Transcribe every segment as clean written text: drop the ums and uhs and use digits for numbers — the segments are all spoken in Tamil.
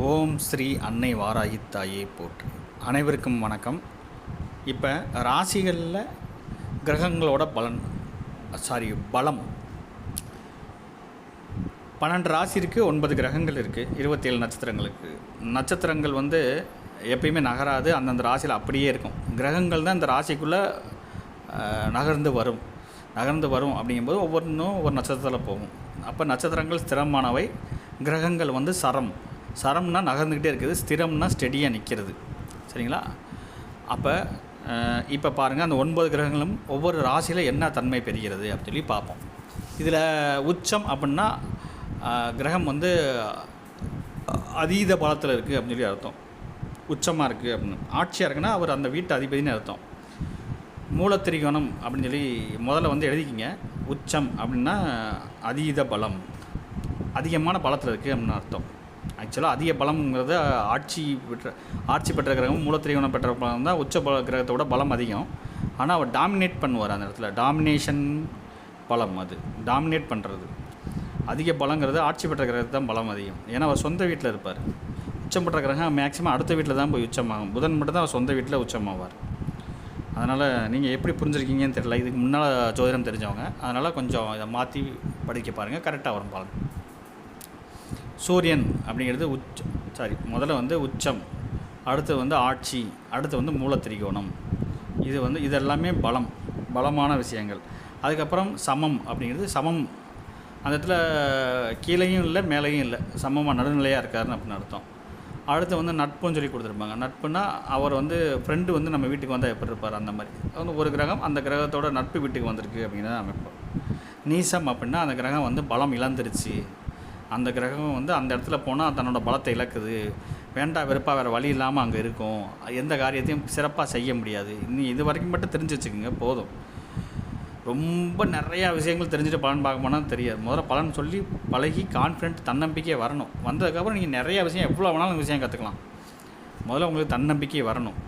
ஓம் ஸ்ரீ அன்னை வாராகி தாயே போற்றி. அனைவருக்கும் வணக்கம். இப்போ ராசிகளில் கிரகங்களோட பலம் 12 ராசி இருக்குது, 9 கிரகங்கள் இருக்குது, 27 நட்சத்திரங்களுக்கு. நட்சத்திரங்கள் எப்பயுமே நகராது, அந்தந்த ராசியில் அப்படியே இருக்கும். கிரகங்கள் தான் இந்த ராசிக்குள்ளே நகர்ந்து வரும் அப்படிங்கும்போது ஒவ்வொன்றும் ஒவ்வொரு நட்சத்திரத்தில் போகும். அப்போ நட்சத்திரங்கள் ஸ்திரமானவை, கிரகங்கள் சரம்னா நகர்ந்துக்கிட்டே இருக்குது, ஸ்திரம்னா ஸ்டெடியாக நிற்கிறது. சரிங்களா? அப்போ இப்போ பாருங்கள், அந்த 9 கிரகங்களும் ஒவ்வொரு ராசியில் என்ன தன்மை பெறுகிறது அப்படின்னு சொல்லி பார்ப்போம். இதில் உச்சம் அப்படின்னா கிரகம் அதீத பலத்தில் இருக்குது அப்படின்னு சொல்லி அர்த்தம். உச்சமாக இருக்குது அப்படின்னு, ஆட்சியாக இருக்குன்னா அவர் அந்த வீட்டு அதிபதினு அர்த்தம். மூலத்திரிகோணம் அப்படின்னு சொல்லி முதல்ல எழுதிக்கிங்க. உச்சம் அப்படின்னா அதீத பலம், அதிகமான பலத்தில் இருக்குது அப்படின்னு அர்த்தம். ஆக்சுவலாக அதிக பலம்ங்கிறது ஆட்சி பெற்ற கிரகம், மூலத்திரிகோணம் பெற்ற பலம் தான் உச்ச கிரகத்தோட பலம் அதிகம். ஆனால் அவர் டாமினேட் பண்ணுவார் அந்த இடத்துல. டாமினேஷன் பலம், அது டாமினேட் பண்ணுறது. அதிக பலங்கிறது ஆட்சி பெற்ற கிரகத்து தான் பலம் அதிகம். ஏன்னா அவர் சொந்த வீட்டில் இருப்பார். உச்சம் பெற்ற கிரகம் மேக்ஸிமம் அடுத்த வீட்டில் தான் போய் உச்சமாகும். புதன் மட்டும் தான் அவர் சொந்த வீட்டில் உச்சமாவார். அதனால் நீங்கள் எப்படி புரிஞ்சுருக்கீங்கன்னு தெரியல, இதுக்கு முன்னால் ஜோதிடம் தெரிஞ்சவங்க. அதனால் கொஞ்சம் இதை மாற்றி படிக்க பாருங்கள், கரெக்டாக வரும் பலன். சூரியன் அப்படிங்கிறது முதல்ல உச்சம், அடுத்து ஆட்சி, அடுத்து மூலத்திரிகோணம். இது எல்லாமே பலமான விஷயங்கள். அதுக்கப்புறம் சமம் அப்படிங்கிறது சமம், அந்த இடத்துல கீழேயும் இல்லை மேலேயும் இல்லை, சமமாக நடுநிலையாக இருக்காருன்னு அப்படின்னு அர்த்தம். அடுத்து நட்புன்னு சொல்லி கொடுத்துருப்பாங்க. நட்புனா அவர் ஃப்ரெண்டு நம்ம வீட்டுக்கு வந்தால் எப்படி இருப்பார் அந்த மாதிரி. ஒரு கிரகம் அந்த கிரகத்தோட நட்பு வீட்டுக்கு வந்திருக்கு அப்படிங்கிறத அமைப்பு. நீசம் அப்படின்னா அந்த கிரகம் பலம் இழந்துருச்சு, அந்த கிரகம் அந்த இடத்துல போனால் தன்னோட பலத்தை இழக்குது, வேண்டா வெறுப்பாக வேறு வழி இல்லாமல் அங்கே இருக்கும், எந்த காரியத்தையும் சிறப்பாக செய்ய முடியாது. இது வரைக்கும் மட்டும் தெரிஞ்சு வச்சுக்கோங்க போதும். ரொம்ப நிறையா விஷயங்கள் தெரிஞ்சுட்டு பலன் பார்க்க போனால் தெரியாது. முதல்ல பலன் சொல்லி பழகி கான்ஃபிடென்ட் தன்னம்பிக்கையே வரணும். வந்ததுக்கப்புறம் நீங்கள் நிறையா விஷயம் எவ்வளோ வேணாலும் விஷயம் கற்றுக்கலாம். முதல்ல உங்களுக்கு தன்னம்பிக்கை வரணும்.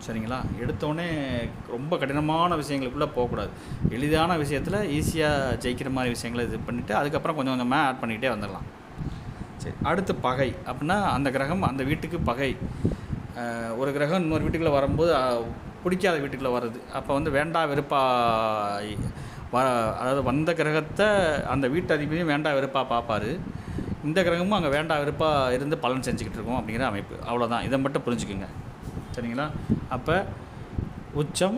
சரிங்களா? எடுத்தோடனே ரொம்ப கடினமான விஷயங்களுக்குள்ளே போகக்கூடாது. எளிதான விஷயத்தில் ஈஸியாக ஜெயிக்கிற மாதிரி விஷயங்களை இது பண்ணிவிட்டு அதுக்கப்புறம் கொஞ்சம் கொஞ்சமாக ஆட் பண்ணிக்கிட்டே வந்துடலாம். சரி, அடுத்து பகை அப்படின்னா அந்த கிரகம் அந்த வீட்டுக்கு பகை. ஒரு கிரகம் இன்னொரு வீட்டுக்குள்ளே வரும்போது பிடிக்காத வீட்டுக்குள்ளே வருது. அப்போ வேண்டா வெறுப்பா அதாவது வந்த கிரகத்தை அந்த வீட்டு அதிபதியும் வேண்டா வெறுப்பாக பார்ப்பார். இந்த கிரகமும் அங்கே வேண்டா வெறுப்பாக இருந்து பலன் செஞ்சுக்கிட்டு இருக்கோம் அப்படிங்கிற அமைப்பு. அவ்வளோதான், இதை மட்டும் புரிஞ்சுக்குங்க. சரிங்களா? அப்போ உச்சம்,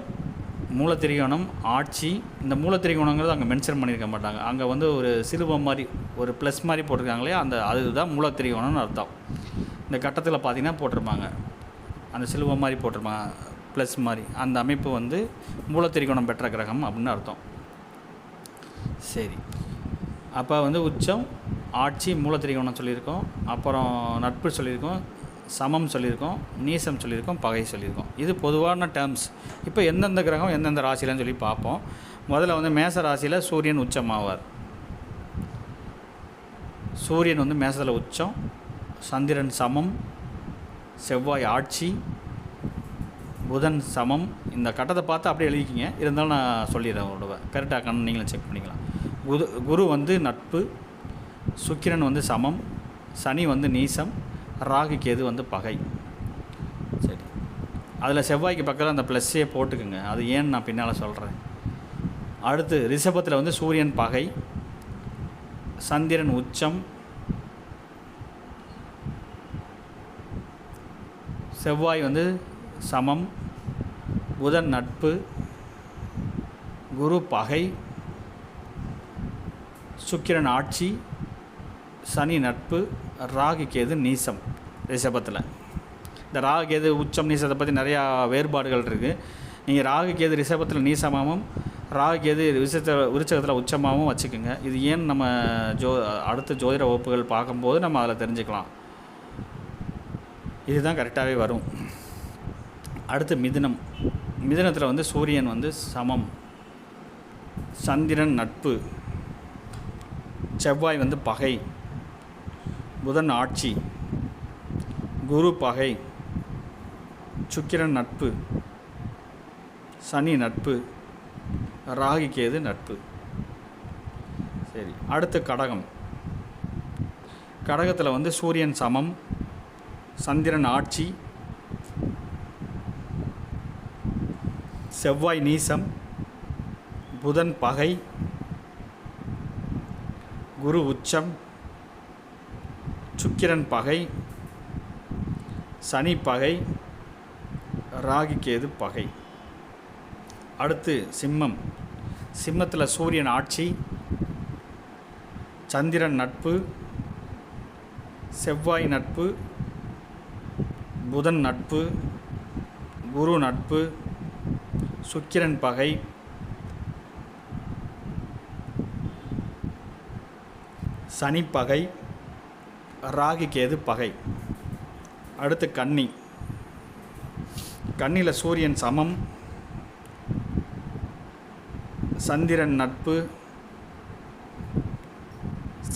மூலத்திரிகோணம், ஆட்சி. இந்த மூலத்திரிகோணங்கிறது அங்கே மென்ஷன் பண்ணியிருக்க மாட்டாங்க. அங்கே ஒரு சிலுவம் மாதிரி ஒரு ப்ளஸ் மாதிரி போட்டிருக்காங்களே, அதுதான் மூலத்திரிகோணம்னு அர்த்தம். இந்த கட்டத்தில் பார்த்திங்கன்னா போட்டிருப்பாங்க, அந்த சிலுவம் மாதிரி போட்டிருப்பாங்க, ப்ளஸ் மாதிரி. அந்த அமைப்பு மூலத்திரிகோணம் பெற்ற கிரகம் அப்படின்னு அர்த்தம். சரி, அப்போ உச்சம், ஆட்சி, மூலத்திரிகோணம் சொல்லியிருக்கோம், அப்புறம் நட்பு சொல்லியிருக்கோம், சமம் சொல்லியிருக்கோம், நீசம் சொல்லியிருக்கோம், பகை சொல்லியிருக்கோம். இது பொதுவான டேர்ம்ஸ். இப்போ எந்தெந்த கிரகம் எந்தெந்த ராசியிலன்னு சொல்லி பார்ப்போம். முதல்ல மேச ராசியில் சூரியன் உச்சமாவார். சூரியன் மேசத்தில் உச்சம், சந்திரன் சமம், செவ்வாய் ஆட்சி, புதன் சமம். இந்த கட்டத்தை பார்த்து அப்படியே எழுதிக்கிங்க. இருந்தாலும் நான் சொல்லிடுறேன், அவரோட கரெக்டாக கண்ணு நீங்களும் செக் பண்ணிக்கலாம். குரு நட்பு, சுக்கிரன் சமம், சனி நீசம், ராகு கேது பகை. சரி, அதில் செவ்வாய்க்கு பக்கத்தில் அந்த ப்ளஸ்ஸே போட்டுக்குங்க. அது ஏன்னு நான் பின்னால் சொல்கிறேன். அடுத்து ரிஷபத்தில் சூரியன் பகை, சந்திரன் உச்சம், செவ்வாய் சமம், புதன் நட்பு, குரு பகை, சுக்கிரன் ஆட்சி, சனி நட்பு, ராகு கேது நீசம். ரிஷபத்தில் இந்த ராகு கேது உச்சம் நீசத்தை பற்றி நிறையா வேறுபாடுகள் இருக்குது. நீங்கள் ராகு கேது ரிஷபத்தில் நீசமாகவும் ராகு கேது விருச்சகத்தில் உச்சமாகவும் வச்சுக்கோங்க. இது ஏன் நம்ம அடுத்த ஜோதிட வகுப்புகள் பார்க்கும்போது நம்ம அதில் தெரிஞ்சுக்கலாம். இதுதான் கரெக்டாகவே வரும். அடுத்து மிதுனத்தில் சூரியன் சமம், சந்திரன் நட்பு, செவ்வாய் பகை, புதன் ஆட்சி, குரு பகை, சுக்கிரன் நட்பு, சனி நட்பு, ராகு கேது நட்பு. சரி, அடுத்து கடகம். கடகத்தில் சூரியன் சமம், சந்திரன் ஆட்சி, செவ்வாய் நீசம், புதன் பகை, குரு உச்சம், சுக்கிரன் பகை, சனி பகை, ராகு கேது பகை. அடுத்து சிம்மம். சிம்மத்தில் சூரியன் ஆட்சி, சந்திரன் நட்பு, செவ்வாய் நட்பு, புதன் நட்பு, குரு நட்பு, சுக்கிரன் பகை, சனி பகை, ராகு கேது பகை. அடுத்து கன்னி. கன்னியில் சூரியன் சமம், சந்திரன் நட்பு,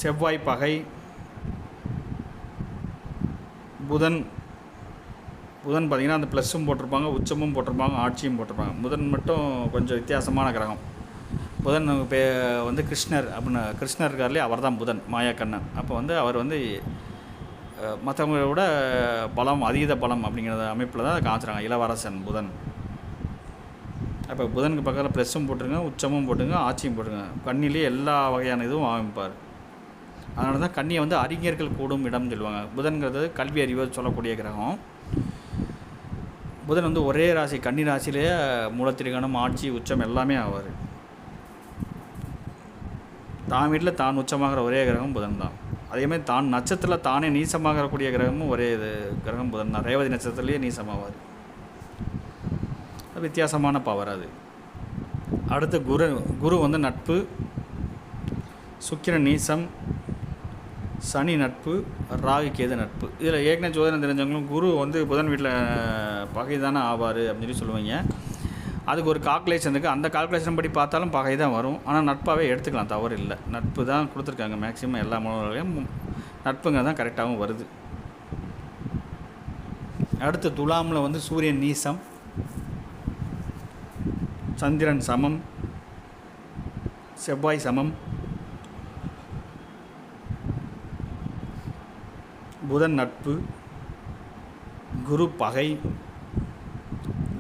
செவ்வாய் பகை, புதன் பார்த்திங்கன்னா அந்த ப்ளஸ்ஸும் போட்டிருப்பாங்க, உச்சமும் போட்டிருப்பாங்க, ஆட்சியும் போட்டிருப்பாங்க. புதன் மட்டும் கொஞ்சம் வித்தியாசமான கிரகம். புதன் வந்து கிருஷ்ணர் அப்படின்னு, கிருஷ்ணர் இருக்கார்லேயே அவர் தான் புதன், மாயாக்கண்ணன். அப்போ வந்து அவர் வந்து மற்றவங்கள விட பலம், அதீத பலம் அப்படிங்கிற அமைப்பில் தான் காமிச்சிறாங்க இளவரசன் புதன். அப்போ புதனுக்கு பக்கத்தில் ப்ளஸ்ஸும் போட்டுருங்க, உச்சமும் போட்டுங்க, ஆட்சியும் போட்டுங்க. கண்ணிலேயே எல்லா வகையான இதுவும் ஆரம்பிப்பார். அதனால தான் கன்னியை வந்து அறிஞர்கள் கூடும் இடம்னு சொல்லுவாங்க. புதன்கிறது கல்வி அறிவை சொல்லக்கூடிய கிரகம். புதன் வந்து ஒரே ராசி, கன்னி ராசியிலேயே மூலத்திரிகோணம், ஆட்சி, உச்சம் எல்லாமே ஆவார். தான் வீட்டில் தான் உச்சமாகிற ஒரே கிரகம் புதன் தான். அதேமாதிரி தான் நட்சத்திரத்தில் தானே நீசமாகக்கூடிய கிரகமும் ஒரே கிரகம் புதன் தான். ரேவதி நட்சத்திரத்துலேயே நீசமாவார். வித்தியாசமான பவர் அது. அடுத்து குரு வந்து நட்பு, சுக்கிரன் நீசம், சனி நட்பு, ராகு கேது நட்பு. இதில் ஏற்கனவே ஜோதிடம் தெரிஞ்சவங்களும் குரு வந்து புதன் வீட்டில் பகை தானே ஆவார் அப்படின்னு சொல்லி சொல்லுவீங்க. அதுக்கு ஒரு கால்குலேஷன் இருக்குது. அந்த கால்குலேஷன் படி பார்த்தாலும் பகை தான் வரும். ஆனால் நட்பாகவே எடுத்துக்கலாம், தவறு இல்லை. நட்பு தான் கொடுத்துருக்காங்க மேக்ஸிமம் எல்லா மாணவர்களையும். நட்புங்க தான் கரெக்டாகவும் வருது. அடுத்து துலாமில் வந்து சூரியன் நீசம், சந்திரன் சமம், செவ்வாய் சமம், புதன் நட்பு, குரு பகை,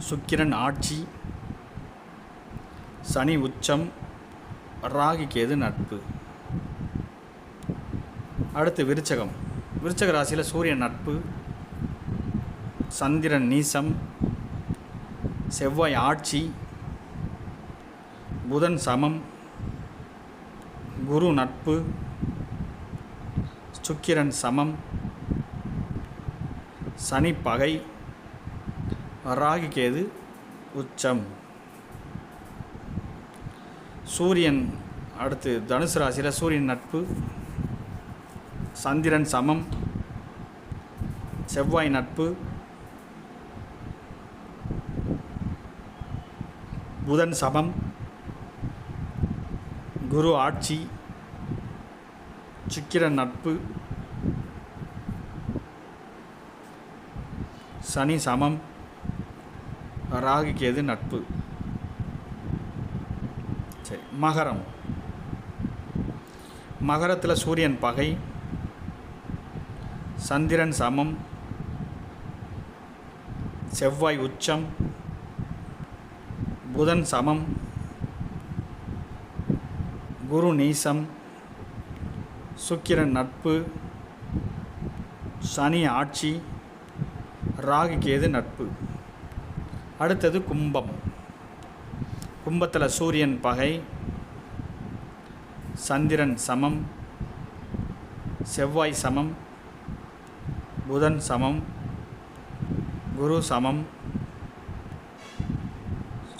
சுக்கிரன் ஆட்சி, சனி உச்சம், ராகு கேது நட்பு. அடுத்து விருச்சகம். விருச்சக ராசியில் சூரியன் நட்பு, சந்திரன் நீசம், செவ்வாய் ஆட்சி, புதன் சமம், குரு நட்பு, சுக்கிரன் சமம், சனி பகை, ராகு கேது உச்சம். சூரியன் அடுத்து தனுசு ராசியில் சூரியன் நட்பு, சந்திரன் சமம், செவ்வாய் நட்பு, புதன் சமம், குரு ஆட்சி, சுக்கிரன் நட்பு, சனி சமம், ராகு கேது நட்பு. சரி, மகரம். மகரத்தில் சூரியன் பகை, சந்திரன் சமம், செவ்வாய் உச்சம், புதன் சமம், குரு நீசம், சுக்கிரன் நட்பு, சனி ஆட்சி, ராகு கேது நட்பு. அடுத்தது கும்பம். கும்பத்தில் சூரியன் பகை, சந்திரன் சமம், செவ்வாய் சமம், புதன் சமம், குரு சமம்,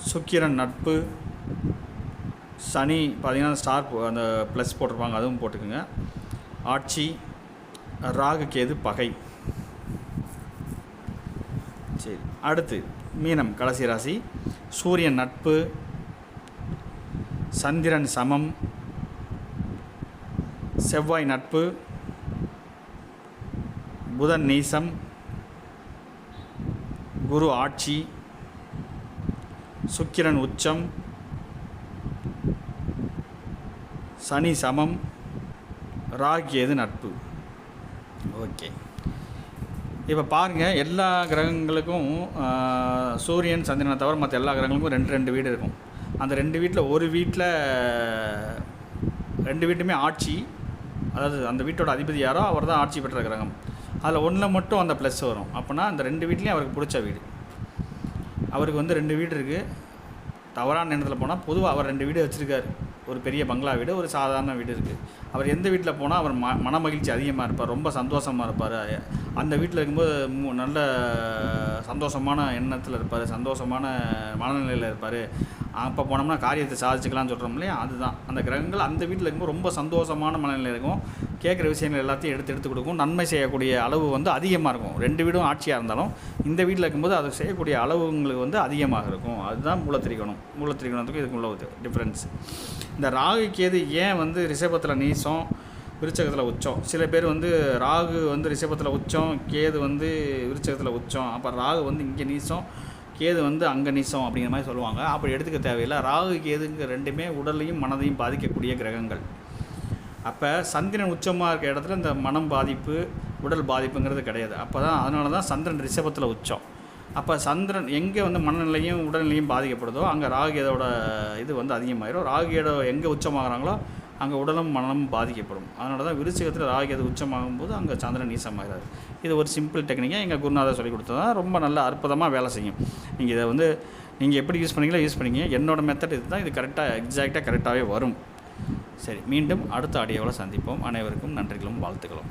சுக்கிரன் நட்பு, சனி பார்த்திங்கன்னா ஸ்டார் அந்த ப்ளஸ் போட்டிருப்பாங்க, அதுவும் போட்டுக்குங்க, ஆட்சி, ராகு கேது பகை. சரி, அடுத்து மீனம் கடைசி ராசி. சூரியன் நட்பு, சந்திரன் சமம், செவ்வாய் நட்பு, புதன் நீசம், குரு ஆட்சி, சுக்கிரன் உச்சம், சனி சமம், ராகு கேது நட்பு. ஓகே, இப்போ பாருங்கள், எல்லா கிரகங்களுக்கும் சூரியன் சந்திரனை தவிர மற்ற எல்லா கிரகங்களுக்கும் 2 வீடு இருக்கும். அந்த 2 வீட்டில் ஒரு வீட்டில் 2 வீட்டுமே ஆட்சி, அதாவது அந்த வீட்டோட அதிபதி யாரோ அவர் தான் ஆட்சி பெற்ற கிரகம். அதில் ஒன்றில் மட்டும் அந்த ப்ளஸ் வரும். அப்போனா அந்த 2 வீட்லேயும் அவருக்கு பிடிச்ச வீடு. அவருக்கு வந்து 2 வீடு இருக்குது. தவறான எண்ணத்தில் போனால் பொதுவாக அவர் 2 வீடு வச்சுருக்காரு. ஒரு பெரிய பங்களா வீடு, ஒரு சாதாரண வீடு இருக்குது. அவர் எந்த வீட்டில் போனால் அவர் மன மகிழ்ச்சி அதிகமாக இருப்பார், ரொம்ப சந்தோஷமாக இருப்பார். அந்த வீட்டில் இருக்கும்போது நல்ல சந்தோஷமான எண்ணத்தில் இருப்பார், சந்தோஷமான மனநிலையில் இருப்பார். அப்போ போனோம்னா காரியத்தை சாதிச்சுக்கலாம்னு சொல்கிறோம் இல்லையா, அதுதான் அந்த கிரகங்கள் அந்த வீட்டில் இருக்கும்போது ரொம்ப சந்தோஷமான மனநிலை இருக்கும். கேட்குற விஷயங்கள் எல்லாத்தையும் எடுத்து கொடுக்கும். நன்மை செய்யக்கூடிய அளவு வந்து அதிகமாக இருக்கும். 2 வீடும் ஆட்சியாக இருந்தாலும் இந்த வீட்டில் இருக்கும்போது அது செய்யக்கூடிய அளவுங்களுக்கு வந்து அதிகமாக இருக்கும். அதுதான் மூலத்திரிகோணத்துக்கும் இதுக்கு உள்ள டிஃப்ரென்ஸ். இந்த ராகு கேது ஏன் வந்து ரிஷபத்தில் நீசம், விருச்சகத்தில் உச்சம்? சில பேர் வந்து ராகு வந்து ரிஷபத்தில் உச்சம், கேது வந்து விருச்சகத்தில் உச்சம், அப்போ ராகு வந்து இங்கே நீசம், கேது வந்து அங்கே நீசம் அப்படிங்கிற மாதிரி சொல்லுவாங்க. அப்படி எடுத்துக்க தேவையில்லை. ராகு கேதுங்க 2மே உடலையும் மனதையும் பாதிக்கக்கூடிய கிரகங்கள். அப்போ சந்திரன் உச்சமாக இருக்க இடத்துல இந்த மனம் பாதிப்பு, உடல் பாதிப்புங்கிறது கிடையாது. அதனால தான் சந்திரன் ரிஷபத்தில் உச்சம். அப்போ சந்திரன் எங்கே வந்து மனநிலையும் உடல்நிலையும் பாதிக்கப்படுதோ அங்கே ராகுகேதோட இது வந்து அதிகமாகிடும். ராகுகேதோ எங்கே உச்சமாகறாங்களோ அங்கே உடலும் மனமும் பாதிக்கப்படும். அதனால தான் விருச்சிகத்தில் ராகுகேது உச்சமாகும்போது அங்கே சந்திரன் நீசமாகிறாரு. இது ஒரு சிம்பிள் டெக்னிக்காக எங்கள் குருநாதர் சொல்லி கொடுத்தது ரொம்ப நல்ல அற்புதமாக வேலை செய்யும். நீங்கள் இதை வந்து நீங்கள் எப்படி யூஸ் பண்ணீங்களோ யூஸ் பண்ணிங்க. என்னோடய மெத்தட் இது தான். இது எக்ஸாக்டாகவே வரும். சரி, மீண்டும் அடுத்த ஆடியோவில் சந்திப்போம். அனைவருக்கும் நன்றிகளும் வாழ்த்துக்களும்.